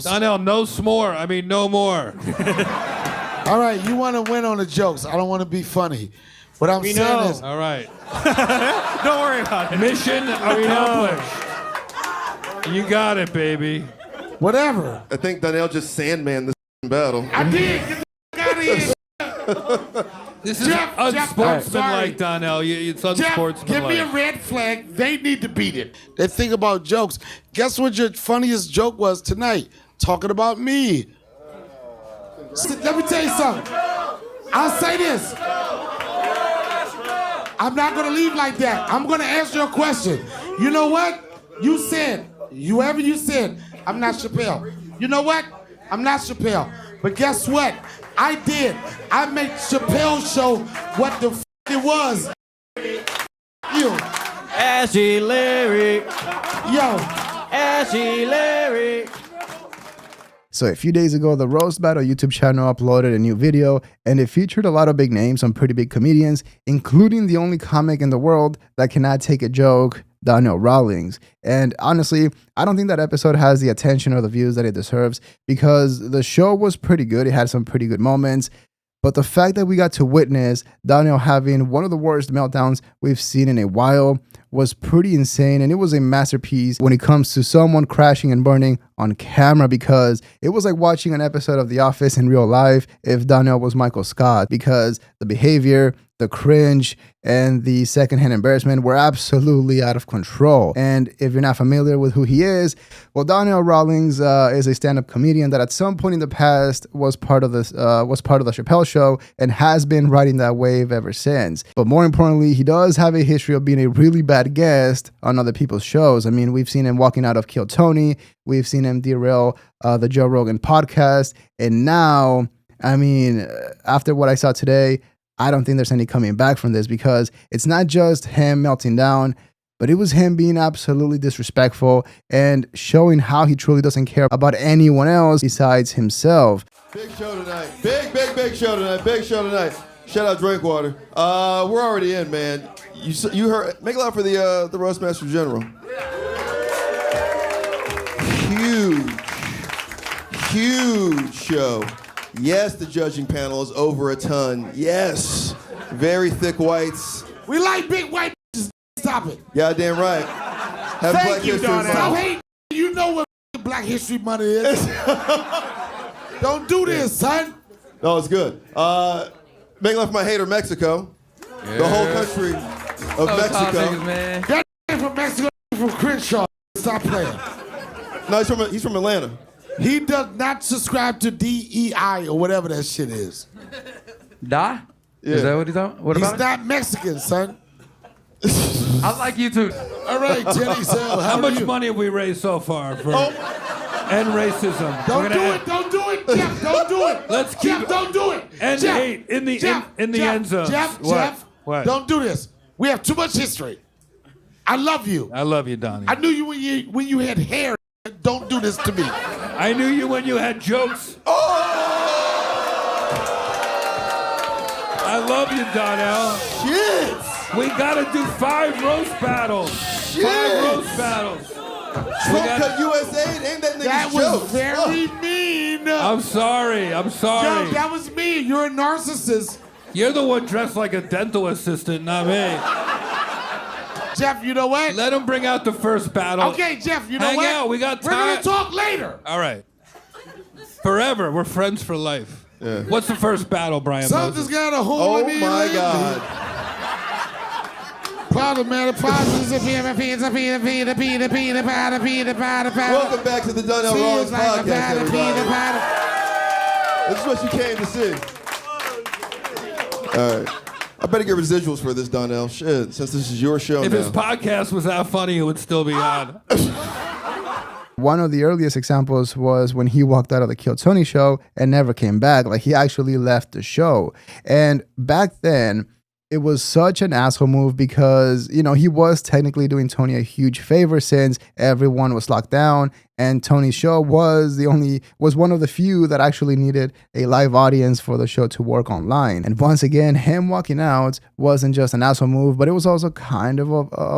Donnell, no s'more. I mean, no more. All right, you want to win on the jokes. I don't want to be funny. What I'm saying is... All right. Don't worry about it. Mission accomplished. You got it, baby. Whatever. I think Donnell just Sandman this battle. I did. Get the fuck out of here. This is Jeff, unsportsmanlike, Donnell. It's unsportsmanlike. Jeff, give me a red flag. They need to beat it. They think about jokes. Guess what your funniest joke was tonight? Talking about me. Let me tell you something. I'll say this. I'm not going to leave like that. I'm going to answer your question. You know what? You said, whoever you said, I'm not Chappelle. You know what? I'm not Chappelle. But guess what? I did. I made Chappelle's show what the f it was. You. Ashy Larry. Yo. Ashy Larry. So a few days ago, the Roast Battle YouTube channel uploaded a new video, and it featured a lot of big names, some pretty big comedians, including the only comic in the world that cannot take a joke, Donnell Rawlings. And honestly, I don't think that episode has the attention or the views that it deserves, because the show was pretty good. It had some pretty good moments. But the fact that we got to witness Donnell having one of the worst meltdowns we've seen in a while was pretty insane, and it was a masterpiece when it comes to someone crashing and burning on camera, because it was like watching an episode of The Office in real life if Donnell was Michael Scott, because the behavior, the cringe, and the secondhand embarrassment were absolutely out of control. And if you're not familiar with who he is, well, Donnell Rawlings is a stand-up comedian that at some point in the past was part of the Chappelle Show and has been riding that wave ever since. But more importantly, he does have a history of being a really bad guest on other people's shows. I mean, we've seen him walking out of Kill Tony, we've seen him derail the Joe Rogan podcast, and now, I mean, after what I saw today, I don't think there's any coming back from this, because it's not just him melting down, but it was him being absolutely disrespectful and showing how he truly doesn't care about anyone else besides himself. Big show tonight. Big show tonight. Big show tonight. Shout out Drinkwater. We're already in, man. You heard. Make it loud for the Roastmaster General. Huge show. Yes, the judging panel is over a ton. Yes. Very thick whites. We like big white bitches. Stop it. Yeah, damn right. Have Thank Black you, History Donnell. Month. Stop hating. You know what Black History Month is. Don't do this, son. No, it's good. Make love for my hater, Mexico. Yeah. The whole country of Mexico. Niggas, man. That from Mexico, from Crenshaw. Stop playing. No, he's from Atlanta. He does not subscribe to DEI or whatever that shit is. Da? Yeah. Is that what he's talking? What He's about not Mexican, son. it? I like you too. All right, Jenny, so How much money have we raised so far for end racism? Don't do it, Jeff, don't do it. Let's keep Jeff, don't do it. End Jeff, hate in the Jeff, end zones. Jeff, What? don't do this. We have too much history. I love you. I love you, Donnie. I knew you when you had hair. Don't do this to me. I knew you when you had jokes. I love you, Donnell. Shit! We gotta do 5 roast battles. Shit! 5 roast battles. Trump cut USA, it ain't that nigga's That joke. was very mean. I'm sorry. Yo, that was me. You're a narcissist. You're the one dressed like a dental assistant, not me. Jeff, you know what? Let him bring out the first battle. Okay, Jeff, you know Hang what? out, we got We're time. gonna talk later. All right. Forever. We're friends for life. Yeah. What's the first battle, Brian? Something's got a hold Oh of me. my lately. God. Welcome Welcome back to the Donnell Rawlings podcast, everybody. This is what you came to see. All right. I better get residuals for this, Donnell. Shit, since this is your show If now. his podcast was that funny, it would still be on. One of the earliest examples was when he walked out of the Kill Tony show and never came back. Like, he actually left the show. And back then, it was such an asshole move because, you know, he was technically doing Tony a huge favor since everyone was locked down, and Tony's show was one of the few that actually needed a live audience for the show to work online. And once again, him walking out wasn't just an asshole move, but it was also kind of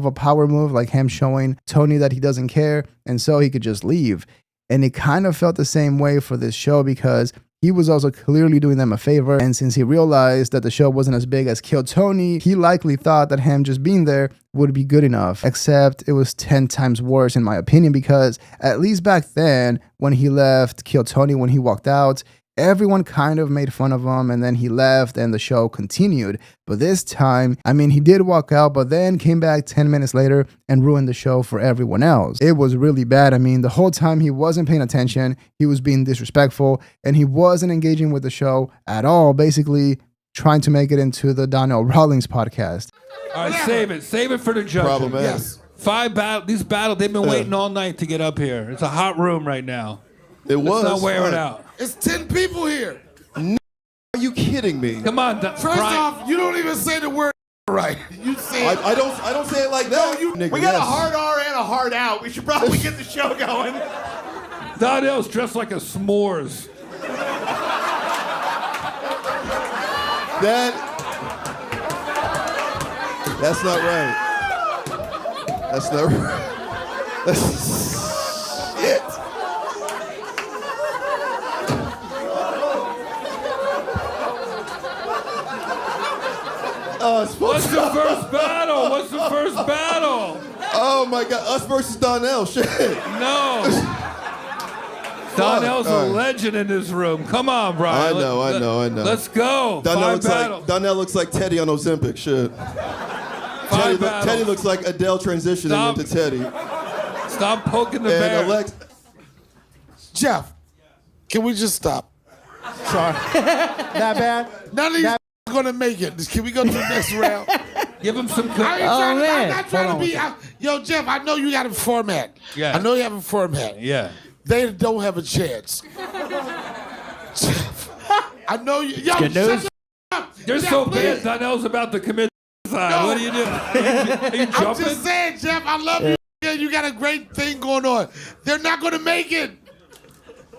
a power move, like him showing Tony that he doesn't care, and so he could just leave. And it kind of felt the same way for this show because he was also clearly doing them a favor. And since he realized that the show wasn't as big as Kill Tony, he likely thought that him just being there would be good enough. Except it was 10 times worse in my opinion, because at least back then when he left Kill Tony, when he walked out, everyone kind of made fun of him, and then he left and the show continued. But this time, I mean, he did walk out, but then came back 10 minutes later and ruined the show for everyone else. It was really bad. I mean, the whole time he wasn't paying attention, he was being disrespectful, and he wasn't engaging with the show at all, basically trying to make it into the Donnell Rawlings podcast. All right, save it. Save it for the judges. Problematic. Yes. These battles, they've been waiting all night to get up here. It's a hot room right now. It was. Let's not wear it fun. out. It's 10 people here. Are you kidding me? Come on, First Brian. off, you don't even say the word right. You say I don't say it like that. Nigga, We got a yes. hard R and a hard out. We should probably get the show going. Donnell's dressed like a s'mores. That's not right. That's not right. That's shit. Oh, it's What's supposed the first battle? What's the first battle? Oh my God, us versus Donnell. Shit. No. Donnell's All a right. legend in this room. Come on, Brian. I know. Let's go. Donnell looks like Teddy on Ozempic. Shit. Five battles. Teddy looks like Adele transitioning Stop. into Teddy. Stop poking the And bear. Alex, Jeff, can we just stop? Sorry. That bad? None of these gonna make it. Can we go to the next round? Give him some. I'm not trying to be. Yo, Jeff, I know you got a format. Yeah. I know you have a format. Yeah. They don't have a chance. Jeff, I know you. Yo, Good shut news. the up. They're Jeff, so please. bad. Donnell's about to commit suicide. No. What are you doing? Are you I'm jumping? just saying, Jeff, I love you. Yeah, you got a great thing going on. They're not gonna make it.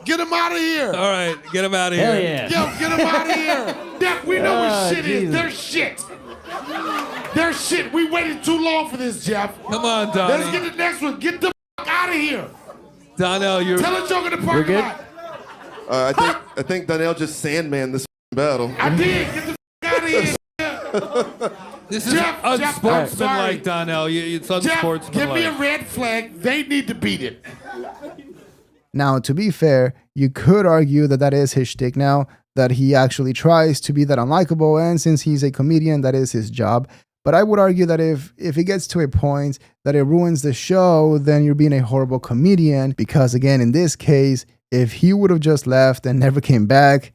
Get them out of here. All right, get him out of Hell here. yeah. Yo, get them out of here. Jeff, we know what shit is. Jesus. They're shit. They're shit. We waited too long for this, Jeff. Come on, Let's Donnie. get the next one. Get the fuck out of here. Donnell, you're. Tell a joke in the parking good? lot. I think Donnell just Sandman this battle. I did. Get the fuck out of here. This is Jeff, unsportsmanlike, sorry. Donnell. It's Jeff, unsportsmanlike. give me a red flag. They need to beat it. Now, to be fair, you could argue that that is his shtick now, that he actually tries to be that unlikable, and since he's a comedian, that is his job. But I would argue that if it gets to a point that it ruins the show, then you're being a horrible comedian, because again, in this case, if he would have just left and never came back,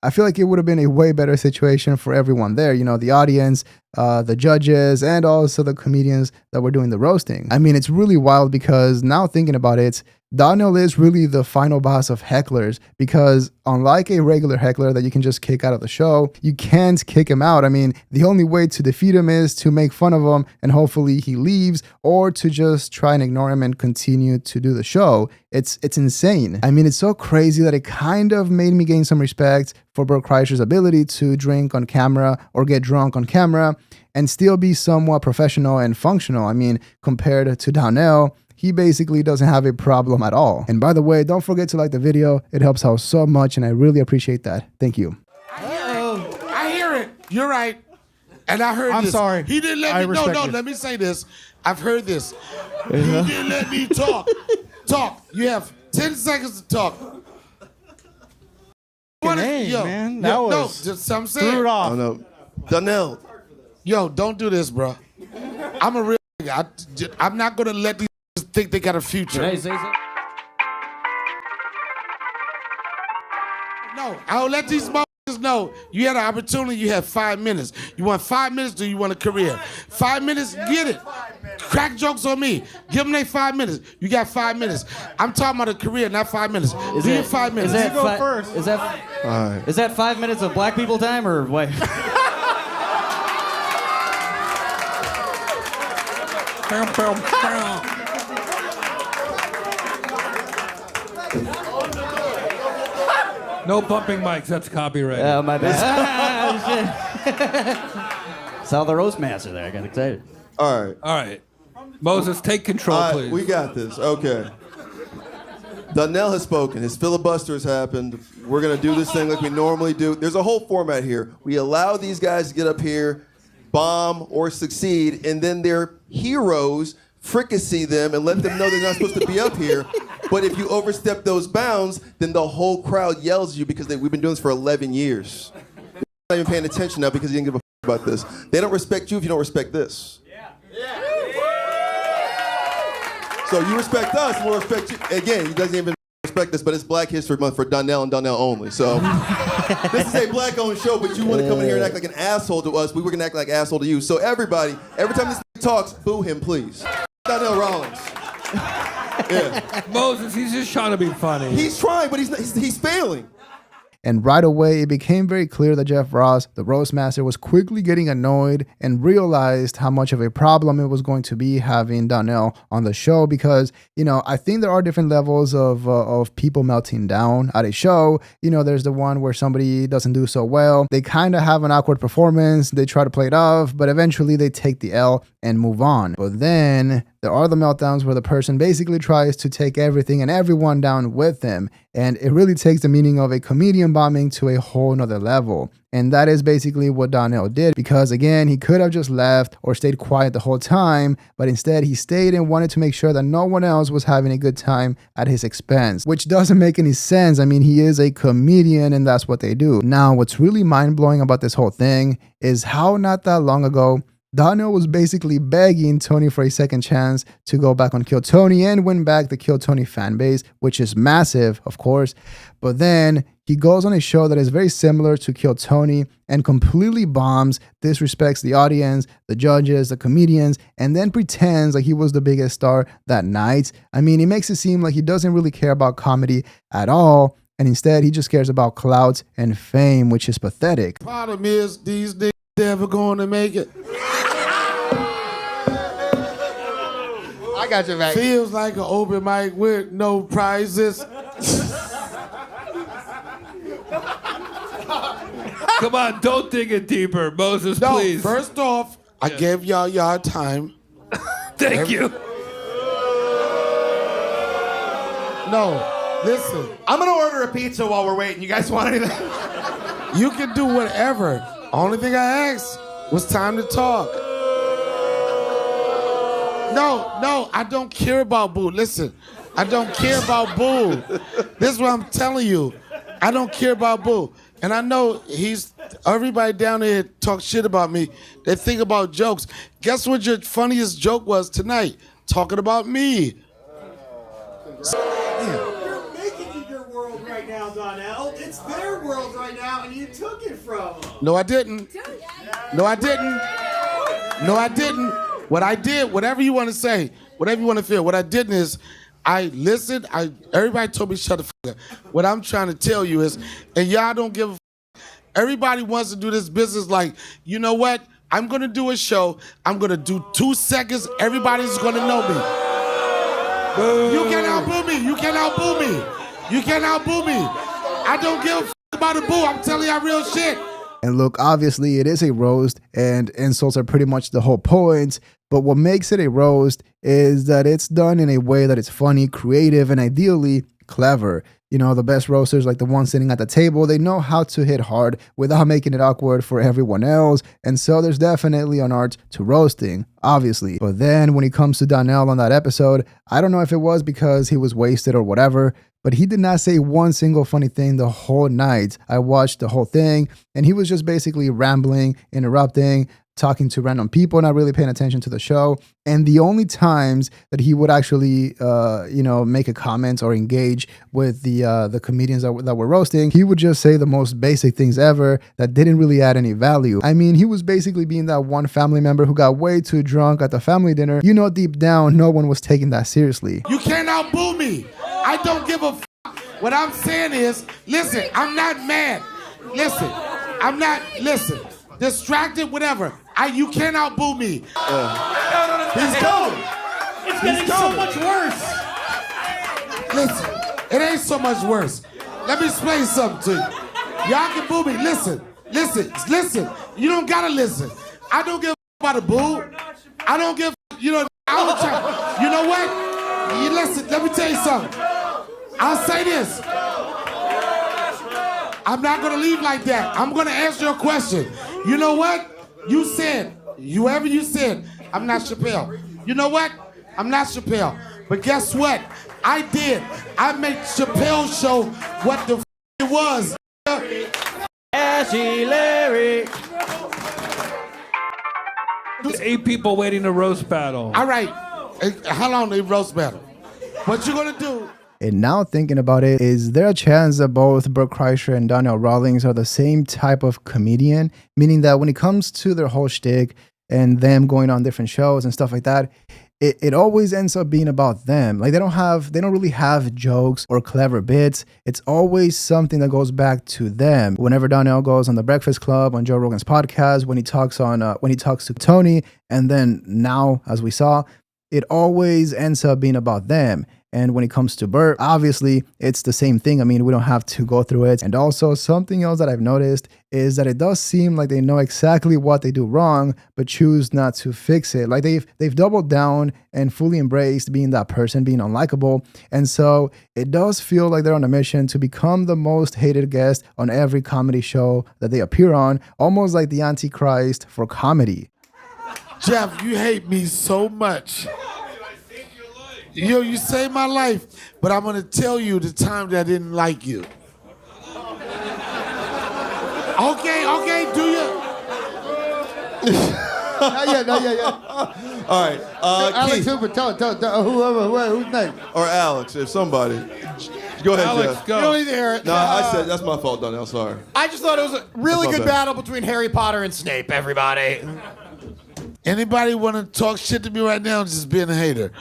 I feel like it would have been a way better situation for everyone there. You know, the audience, the judges, and also the comedians that were doing the roasting. I mean, it's really wild because now thinking about it, Donnell is really the final boss of hecklers, because unlike a regular heckler that you can just kick out of the show, you can't kick him out. I mean, the only way to defeat him is to make fun of him and hopefully he leaves, or to just try and ignore him and continue to do the show. It's insane. I mean, it's so crazy that it kind of made me gain some respect for Bert Kreischer's ability to drink on camera or get drunk on camera and still be somewhat professional and functional. I mean, compared to Donnell, he basically doesn't have a problem at all. And by the way, don't forget to like the video. It helps out so much, and I really appreciate that. Thank you. I hear it. You're right. And I heard I'm this. sorry. He didn't let I me. No, respect you. let me say this. I've heard this. He didn't let me talk. Talk. You have 10 seconds to talk. Hey, man, that was no, just I'm saying. threw it off. Oh no, Donnell. Yo, don't do this, bro. I'm a real nigga. I'm not gonna let these think they got a future. Hey, say something. No, I'll let these motherfuckers know you had an opportunity. You had 5 minutes. You want 5 minutes, or you want a career? 5 minutes, get it. Crack jokes on me. Give them their 5 minutes. You got 5 minutes. I'm talking about a career, not 5 minutes. Do your 5 minutes. Is that You go first. Is that All right. is that 5 minutes of black people time or what? No bumping mics. That's copyright. My bad. Saw the roast master there. I got excited. All right. All right. Moses, take control, please. We got this. Okay. Donnell has spoken. His filibuster has happened. We're going to do this thing like we normally do. There's a whole format here. We allow these guys to get up here, bomb or succeed, and then their heroes fricassee them and let them know they're not supposed to be up here. But if you overstep those bounds, then the whole crowd yells at you because we've been doing this for 11 years. They're not even paying attention now because you didn't give a about this. They don't respect you if you don't respect this. So you respect us, we'll respect you. Again, he doesn't even respect us, but it's Black History Month for Donnell and Donnell only. So this is a black-owned show, but you want to come in here and act like an asshole to us. We were going to act like an asshole to you. So everybody, every time this talks, boo him, please. Donnell Rawlings. Yeah. Moses, he's just trying to be funny. He's trying, but he's failing. And right away, it became very clear that Jeff Ross, the roast master, was quickly getting annoyed and realized how much of a problem it was going to be having Donnell on the show because, you know, I think there are different levels of people melting down at a show. You know, there's the one where somebody doesn't do so well. They kind of have an awkward performance. They try to play it off, but eventually they take the L and move on. But then there are the meltdowns where the person basically tries to take everything and everyone down with them. And it really takes the meaning of a comedian bombing to a whole nother level. And that is basically what Donnell did because, again, he could have just left or stayed quiet the whole time, but instead he stayed and wanted to make sure that no one else was having a good time at his expense, which doesn't make any sense. I mean, he is a comedian and that's what they do. Now, what's really mind-blowing about this whole thing is how not that long ago, Donnell was basically begging Tony for a second chance to go back on Kill Tony and win back the Kill Tony fan base, which is massive, of course. But then he goes on a show that is very similar to Kill Tony and completely bombs, disrespects the audience, the judges, the comedians, and then pretends like he was the biggest star that night. I mean, he makes it seem like he doesn't really care about comedy at all. And instead, he just cares about clout and fame, which is pathetic. Problem is, these niggas never going to make it. I got your back. Feels like an open mic with no prizes. Come on, don't dig it deeper, Moses, No, please. first off, I gave y'all time. Thank you. No, listen. I'm gonna order a pizza while we're waiting. You guys want anything? You can do whatever. Only thing I asked was time to talk. No, I don't care about Boo. Listen, I don't care about Boo. This is what I'm telling you. I don't care about Boo. And I know everybody down there talk shit about me. They think about jokes. Guess what your funniest joke was tonight? Talking about me. You're making it your world right now, Donnell. It's their world right now, and you took it from them. No, I didn't. No, I didn't. No, I didn't. What I did, whatever you want to say, whatever you want to feel, what I did is I listened. Everybody told me shut the fuck up. What I'm trying to tell you is, and y'all don't give a fuck. Everybody wants to do this business like, you know what? I'm going to do a show. I'm going to do 2 seconds. Everybody's going to know me. Boo. You can't outboo me. You can't outboo me. You can't outboo me. I don't give a fuck about a boo. I'm telling y'all real shit. And look, obviously it is a roast and insults are pretty much the whole point. But what makes it a roast is that it's done in a way that it's funny, creative, and ideally clever. You know, the best roasters, like the ones sitting at the table, they know how to hit hard without making it awkward for everyone else. And so there's definitely an art to roasting, obviously. But then when it comes to Donnell on that episode, I don't know if it was because he was wasted or whatever, but he did not say one single funny thing the whole night. I watched the whole thing, and he was just basically rambling, interrupting, talking to random people, not really paying attention to the show. And the only times that he would actually, make a comment or engage with the comedians that were roasting, he would just say the most basic things ever that didn't really add any value. I mean, he was basically being that one family member who got way too drunk at the family dinner. You know, deep down, no one was taking that seriously. You can't outboo me. I don't give a f***. What I'm saying is, listen, I'm not mad. Listen, distracted, whatever. You can't outboo me. He's coming. It's getting so much worse. Listen, it ain't so much worse. Let me explain something to you. Y'all can boo me. Listen. You don't gotta listen. I don't give a about a boo. I don't give, I don't try. You know what? You listen, let me tell you something. I'll say this. I'm not gonna leave like that. I'm gonna answer your question. You know what? You said, whoever you said, I'm not Chappelle. You know what? I'm not Chappelle. But guess what? I did. I made Chappelle's show what the it was. Ashy Larry. There's 8 people waiting to roast battle. All right. How long they roast battle? What you gonna do? And now thinking about it, is there a chance that both Bert Kreischer and Donnell Rawlings are the same type of comedian? Meaning that when it comes to their whole shtick and them going on different shows and stuff like that, it always ends up being about them. Like they don't really have jokes or clever bits. It's always something that goes back to them. Whenever Donnell goes on the Breakfast Club, on Joe Rogan's podcast, when he talks to Tony, and then now, as we saw, it always ends up being about them. And when it comes to Bert, obviously, it's the same thing. I mean, we don't have to go through it. And also, something else that I've noticed is that it does seem like they know exactly what they do wrong, but choose not to fix it. Like they've doubled down and fully embraced being that person, being unlikable. And so it does feel like they're on a mission to become the most hated guest on every comedy show that they appear on, almost like the Antichrist for comedy. Jeff, you hate me so much. Yo, you saved my life, but I'm gonna tell you the time that I didn't like you. Okay, do you? Not yet. All right, Alex Keith Hooper, who's next? or Alex, if somebody. Go ahead, Alex, Jeff. go. You don't need to hear it. No, I said that's my fault, Donnell. Sorry. I just thought it was a really That's good my bad. battle between Harry Potter and Snape, everybody. Anybody want to talk shit to me right now? Just being a hater.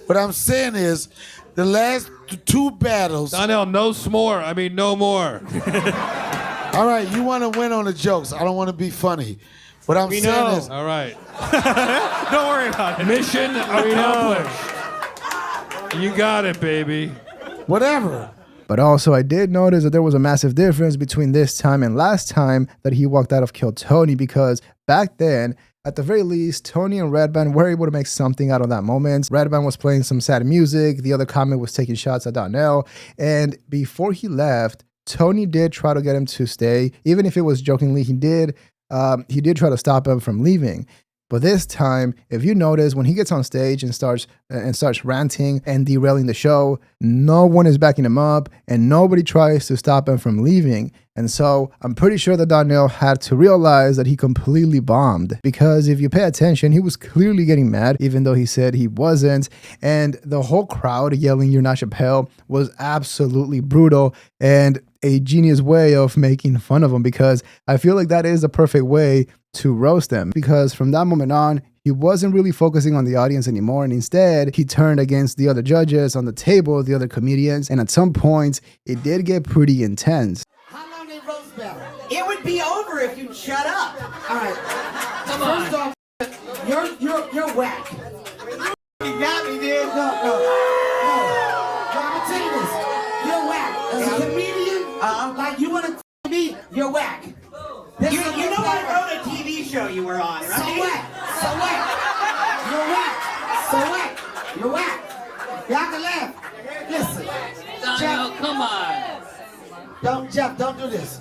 What I'm saying is, the last 2 battles. Donnell, no s'more. I mean, no more. All right, you want to win on the jokes. I don't want to be funny. What I'm saying is, All right. Don't worry about it. Mission accomplished. You got it, baby. whatever. But also, I did notice that there was a massive difference between this time and last time that he walked out of Kill Tony, because back then, at the very least, Tony and Redband were able to make something out of that moment. Redband was playing some sad music. The other comic was taking shots at Donnell. And before he left, Tony did try to get him to stay. Even if it was jokingly, he did try to stop him from leaving. But this time, if you notice, when he gets on stage and starts ranting and derailing the show, no one is backing him up and nobody tries to stop him from leaving. And so I'm pretty sure that Donnell had to realize that he completely bombed, because if you pay attention, he was clearly getting mad, even though he said he wasn't. And the whole crowd yelling, "You're not Chappelle," was absolutely brutal and a genius way of making fun of him, because I feel like that is the perfect way to roast them, because from that moment on, he wasn't really focusing on the audience anymore, and instead he turned against the other judges on the table, the other comedians, and at some point it did get pretty intense. How long they roast battle? It would be over if you'd shut up. All right. First off, you're whack. You got me, dude. No. I'm gonna tell you this. You're whack. As a comedian, like you wanna me, you're whack. You know I wrote a TV show you were on, right? So what? You're whack. You're whack. Y'all can laugh. Listen. Donnell, come on. Jeff, don't do this.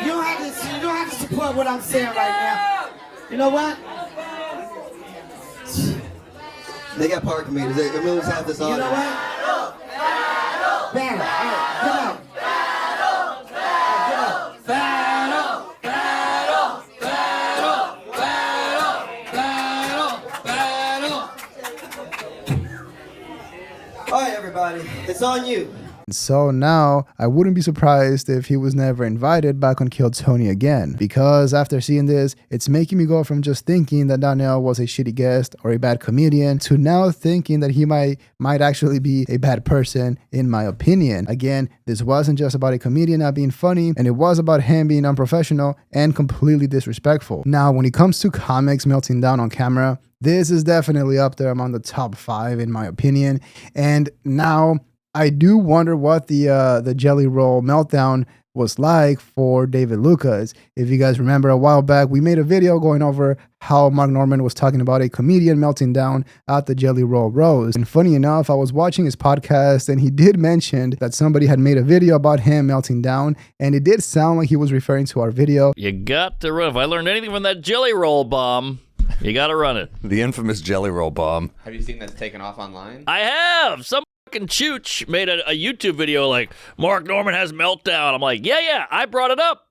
You don't have to support what I'm saying right now. You know what? They got power commanders. They really have this on. You know what? Battle. Come on. All right, everybody, it's on you. So now, I wouldn't be surprised if he was never invited back on Kill Tony again, because after seeing this, it's making me go from just thinking that Donnell was a shitty guest or a bad comedian to now thinking that he might actually be a bad person, in my opinion. Again, this wasn't just about a comedian not being funny, and it was about him being unprofessional and completely disrespectful. Now, when it comes to comics melting down on camera, this is definitely up there among the top 5 in my opinion. And now, I do wonder what the Jelly Roll meltdown was like for David Lucas. If you guys remember, a while back, we made a video going over how Mark Norman was talking about a comedian melting down at the Jelly Roll Roast. And funny enough, I was watching his podcast and he did mention that somebody had made a video about him melting down, and it did sound like he was referring to our video. You got to run. If I learned anything from that Jelly Roll bomb, you got to run it. The infamous Jelly Roll bomb. Have you seen that's taken off online? I have. Some fucking chooch made a YouTube video like, Mark Norman has meltdown. I'm like, yeah, I brought it up.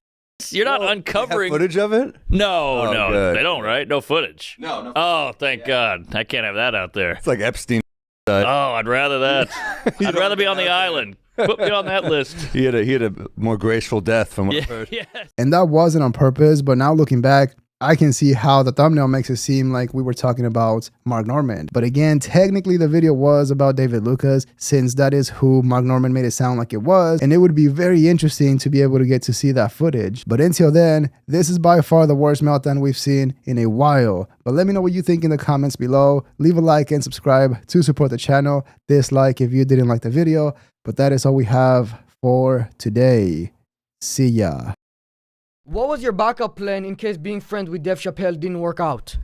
You're not uncovering footage of it? No, good. they don't, right? No footage. No. Oh, thank God. I can't have that out there. It's like Epstein. Oh, I'd rather that. I'd rather be on the island. Put me on that list. He had a more graceful death from what I've heard. Yeah. And that wasn't on purpose, but now looking back, I can see how the thumbnail makes it seem like we were talking about Mark Norman. But again, technically the video was about David Lucas, since that is who Mark Norman made it sound like it was, and it would be very interesting to be able to get to see that footage. But until then, this is by far the worst meltdown we've seen in a while. But let me know what you think in the comments below. Leave a like and subscribe to support the channel. Dislike if you didn't like the video. But that is all we have for today. See ya. What was your backup plan in case being friends with Dave Chappelle didn't work out?